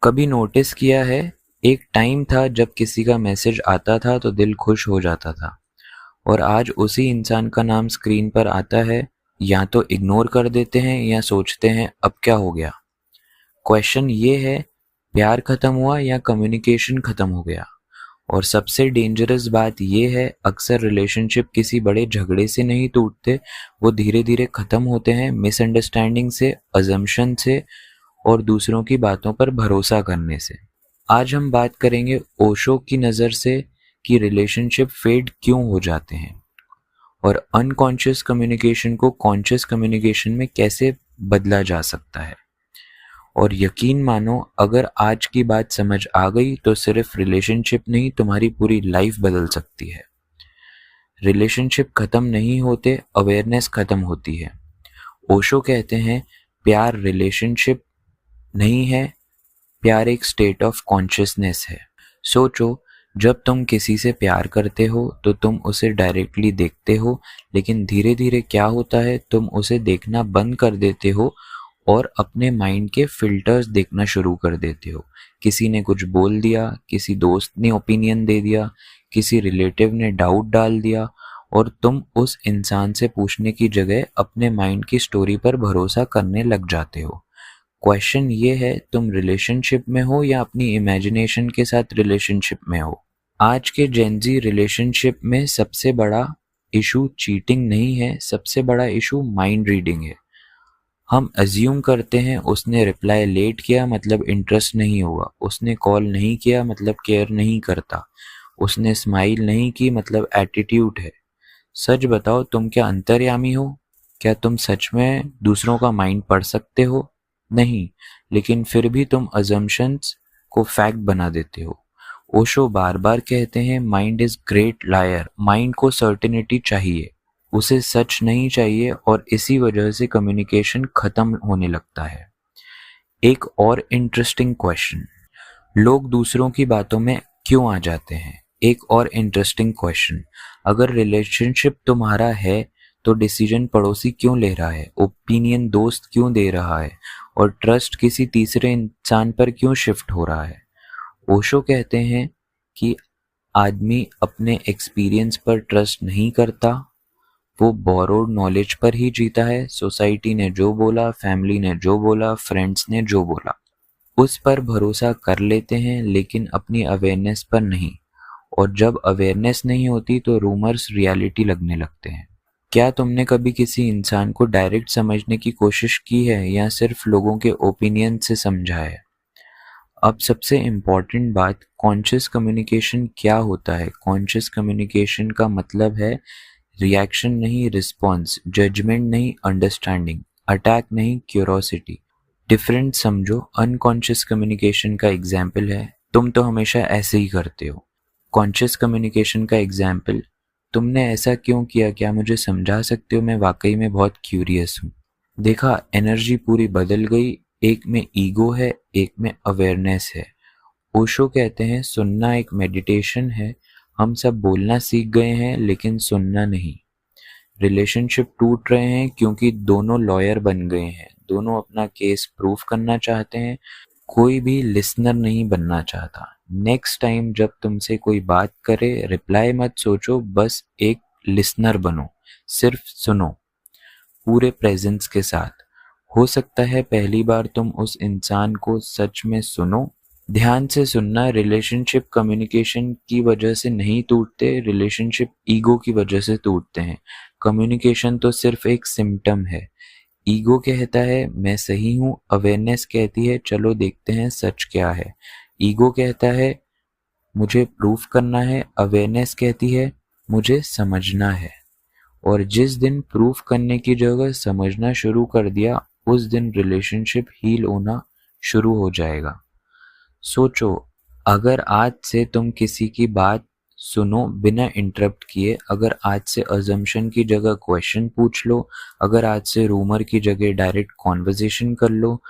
कभी नोटिस किया है, एक टाइम था जब किसी का मैसेज आता था तो दिल खुश हो जाता था, और आज उसी इंसान का नाम स्क्रीन पर आता है, या तो इग्नोर कर देते हैं या सोचते हैं अब क्या हो गया। क्वेश्चन ये है, प्यार खत्म हुआ या कम्युनिकेशन खत्म हो गया? और सबसे डेंजरस बात ये है, अक्सर रिलेशनशिप किसी बड़े झगड़े से नहीं टूटते, वो धीरे धीरे खत्म होते हैं मिसअंडरस्टैंडिंग से, अजम्पशन से, और दूसरों की बातों पर भरोसा करने से। आज हम बात करेंगे ओशो की नज़र से कि रिलेशनशिप फेड क्यों हो जाते हैं, और अनकॉन्शियस कम्युनिकेशन को कॉन्शियस कम्युनिकेशन में कैसे बदला जा सकता है। और यकीन मानो, अगर आज की बात समझ आ गई तो सिर्फ रिलेशनशिप नहीं, तुम्हारी पूरी लाइफ बदल सकती है। रिलेशनशिप खत्म नहीं होते, अवेयरनेस खत्म होती है। ओशो कहते हैं, प्यार रिलेशनशिप नहीं है, प्यार एक स्टेट ऑफ कॉन्शियसनेस है। सोचो, जब तुम किसी से प्यार करते हो तो तुम उसे डायरेक्टली देखते हो, लेकिन धीरे धीरे क्या होता है, तुम उसे देखना बंद कर देते हो और अपने माइंड के फिल्टर्स देखना शुरू कर देते हो। किसी ने कुछ बोल दिया, किसी दोस्त ने ओपिनियन दे दिया, किसी रिलेटिव ने डाउट डाल दिया, और तुम उस इंसान से पूछने की जगह अपने माइंड की स्टोरी पर भरोसा करने लग जाते हो। क्वेश्चन ये है, तुम रिलेशनशिप में हो या अपनी इमेजिनेशन के साथ रिलेशनशिप में हो? आज के जेनजी रिलेशनशिप में सबसे बड़ा इशू चीटिंग नहीं है, सबसे बड़ा इशू माइंड रीडिंग है। हम अज्यूम करते हैं उसने रिप्लाई लेट किया मतलब इंटरेस्ट नहीं हुआ, उसने कॉल नहीं किया मतलब केयर नहीं करता, उसने स्माइल नहीं की मतलब एटीट्यूड है। सच बताओ, तुम क्या अंतर्यामी हो? क्या तुम सच में दूसरों का माइंड पढ़ सकते हो? नहीं, लेकिन फिर भी तुम अजम्पशंस को फैक्ट बना देते हो। ओशो बार बार कहते हैं, mind is great liar. Mind को सर्टेनिटी चाहिए, उसे सच नहीं चाहिए, और इसी वजह से कम्युनिकेशन खत्म होने लगता है। एक और इंटरेस्टिंग क्वेश्चन, लोग दूसरों की बातों में क्यों आ जाते हैं? एक और इंटरेस्टिंग क्वेश्चन, अगर रिलेशनशिप तुम्हारा है तो डिसीजन पड़ोसी क्यों ले रहा है, ओपिनियन दोस्त क्यों दे रहा है, और ट्रस्ट किसी तीसरे इंसान पर क्यों शिफ्ट हो रहा है? ओशो कहते हैं कि आदमी अपने एक्सपीरियंस पर ट्रस्ट नहीं करता, वो बोरोड नॉलेज पर ही जीता है। सोसाइटी ने जो बोला, फैमिली ने जो बोला, फ्रेंड्स ने जो बोला, उस पर भरोसा कर लेते हैं, लेकिन अपनी अवेयरनेस पर नहीं। और जब अवेयरनेस नहीं होती तो रूमर्स रियलिटी लगने लगते हैं। क्या तुमने कभी किसी इंसान को डायरेक्ट समझने की कोशिश की है, या सिर्फ लोगों के ओपिनियन से समझा है? अब सबसे इम्पॉर्टेंट बात, कॉन्शियस कम्युनिकेशन क्या होता है? कॉन्शियस कम्युनिकेशन का मतलब है रिएक्शन नहीं रिस्पॉन्स, जजमेंट नहीं अंडरस्टैंडिंग, अटैक नहीं क्यूरोसिटी। डिफरेंट समझो, अनकॉन्शियस कम्युनिकेशन का एग्जाम्पल है, तुम तो हमेशा ऐसे ही करते हो। कॉन्शियस कम्युनिकेशन का एग्जाम्पल, तुमने ऐसा क्यों किया, क्या मुझे समझा सकते हो, मैं वाकई में बहुत क्यूरियस हूँ। देखा, एनर्जी पूरी बदल गई, एक में ईगो है, एक में अवेयरनेस है। ओशो कहते हैं, सुनना एक मेडिटेशन है। हम सब बोलना सीख गए हैं, लेकिन सुनना नहीं। रिलेशनशिप टूट रहे हैं क्योंकि दोनों लॉयर बन गए हैं, दोनों अपना केस प्रूफ करना चाहते हैं, कोई भी लिसनर नहीं बनना चाहता। नेक्स्ट टाइम जब तुमसे कोई बात करे, रिप्लाई मत सोचो, बस एक लिसनर बनो, सिर्फ सुनो पूरे प्रेजेंस के साथ। हो सकता है पहली बार तुम उस इंसान को सच में सुनो। ध्यान से सुनना, रिलेशनशिप कम्युनिकेशन की वजह से नहीं टूटते, रिलेशनशिप ईगो की वजह से टूटते हैं। कम्युनिकेशन तो सिर्फ एक सिम्टम है। ईगो कहता है मैं सही हूँ, अवेयरनेस कहती है चलो देखते हैं सच क्या है। ईगो कहता है मुझे प्रूफ करना है, अवेयरनेस कहती है मुझे समझना है। और जिस दिन प्रूफ करने की जगह समझना शुरू कर दिया, उस दिन रिलेशनशिप हील होना शुरू हो जाएगा। सोचो, अगर आज से तुम किसी की बात सुनो बिना इंटरप्ट किए, अगर आज से अजम्पशन की जगह क्वेश्चन पूछ लो, अगर आज से रूमर की जगह डायरेक्ट कॉन्वर्जेशन कर लो,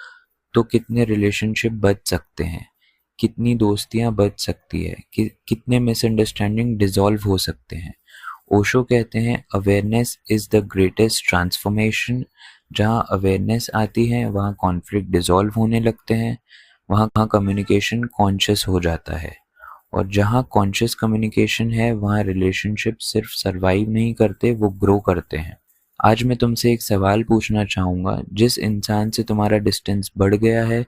तो कितने रिलेशनशिप बच सकते हैं, कितनी दोस्तियां बच सकती है, कितने मिसअंडरस्टैंडिंग डिसॉल्व हो सकते हैं। ओशो कहते हैं awareness is the greatest transformation. जहाँ अवेयरनेस आती है वहाँ कॉन्फ्लिक्ट डिसॉल्व होने लगते हैं, वहाँ कम्युनिकेशन कॉन्शियस हो जाता है। और जहाँ कॉन्शियस कम्युनिकेशन है वहाँ रिलेशनशिप सिर्फ सरवाइव नहीं करते, वो ग्रो करते हैं। आज मैं तुमसे एक सवाल पूछना चाहूँगा, जिस इंसान से तुम्हारा डिस्टेंस बढ़ गया है,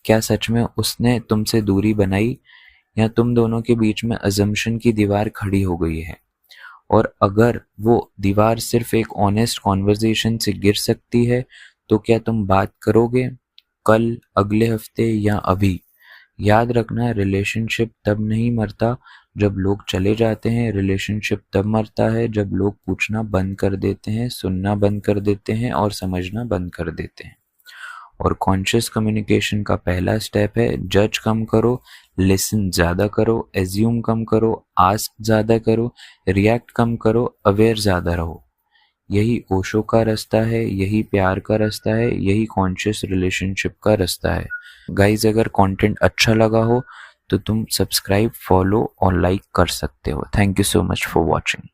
क्या सच में उसने तुमसे दूरी बनाई या तुम दोनों के बीच में अजम्पशन की दीवार खड़ी हो गई है? और अगर वो दीवार सिर्फ एक ऑनेस्ट कॉन्वर्सेशन से गिर सकती है तो क्या तुम बात करोगे? कल, अगले हफ्ते या अभी? याद रखना, रिलेशनशिप तब नहीं मरता जब लोग चले जाते हैं। रिलेशनशिप तब मरता है जब लोग पूछना बंद कर देते हैं, सुनना बंद कर देते हैं और समझना बंद कर देते हैं। और कॉन्शियस कम्युनिकेशन का पहला स्टेप है, जज कम करो, लिसन ज़्यादा करो, एज्यूम कम करो, आस्क ज़्यादा करो, रिएक्ट कम करो, अवेयर ज़्यादा रहो। यही ओशो का रास्ता है, यही प्यार का रास्ता है, यही कॉन्शियस रिलेशनशिप का रास्ता है। गाइज, अगर कंटेंट अच्छा लगा हो तो तुम सब्सक्राइब, फॉलो और लाइक कर सकते हो। Thank you so much for watching.